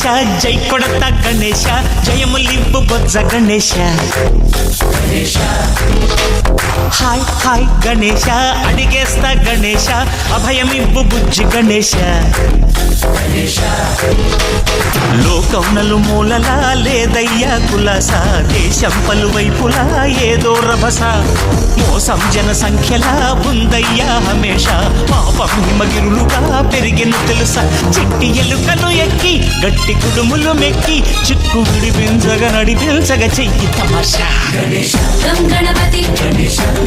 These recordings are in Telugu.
గణేశ జై కొడత గణేశ జయములివ్వు బొజ్జ గణేశ హాయ్ హాయ్ గణేశ అడిగేస్తా గణేశ అభయమివ్వు బుజ్జి గణేశ లోకం నలుమూలలా లేదయ్యా కులాస దేశం పలువైపులా ఏదో రభస మోసం జన సంఖ్యలా ఉందయ్యా హమేష పాపం హిమగిరులుగా పెరిగిన తెలుసా చిట్టి ఎలుకలు ఎక్కి గట్టి కుడుములు మెక్కి చిక్కు విడిపించగా నడిపించగా చెయ్యి తమాషా గం గణపతి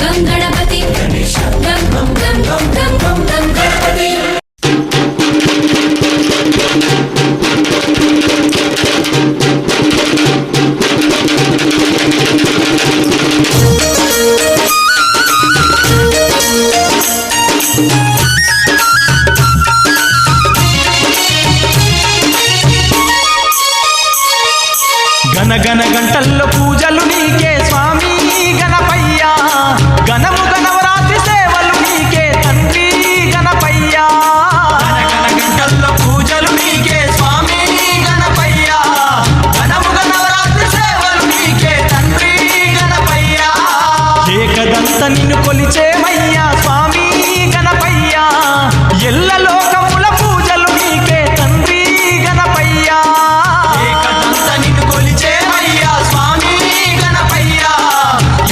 గం గణపతి గం గం గం గం గం గం గం గణపతి గణ గణ గంటల్లో పూజలు నీకే స్వామి గణపయ్యా గణము గణవరాత్రి సేవలు నీకే తండ్రి గణపయ్యా గణ గంటల్లో పూజలు నీకే స్వామి గణపయ్యా గణము గణవరాత్రి సేవలు నీకే తండ్రి గణపయ్యా ఏకదంత నిన్ను కొలిచేమయ్యా స్వామి గణపయ్యా ఎల్ల లోకముల పూజలు నీకే తండ్రి గణపయ్యా ఏకదంత నిన్ను కొలిచేమయ్యా స్వామి గణపయ్యా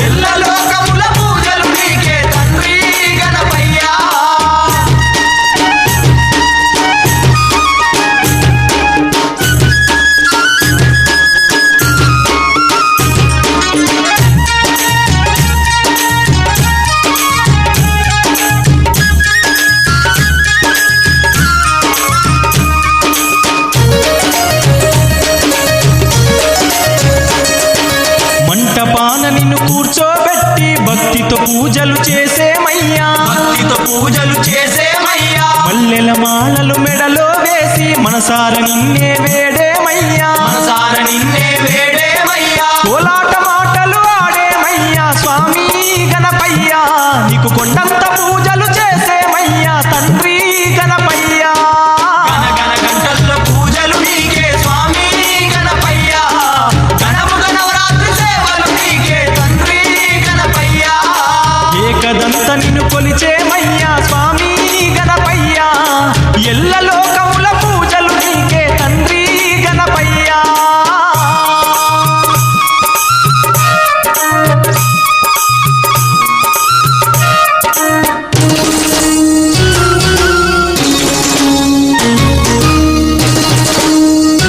ఎల్ల లోకముల పూజలు నీకే తండ్రి గణపయ్యా మంటపాన నిన్ను కూర్చోబెట్టి భక్తితో పూజలు చేసేమయ్యా మల్లెల మాలలు మెడలో వేసి మనసార నిన్నే వేడేమయ్యా కోలాట మాటలు ఆడేమయ్యా స్వామి గణపయ్యా నీకు కొండంత పూజలు చేసేమయ్యా తండ్రి గణపయ్యా పూజలు నీకే స్వామి గణపయ్యా గణము గణవరాత్రి సేవలు నీకే తండ్రి గణపయ్యా ఏకదంత నిన్ను కొలిచే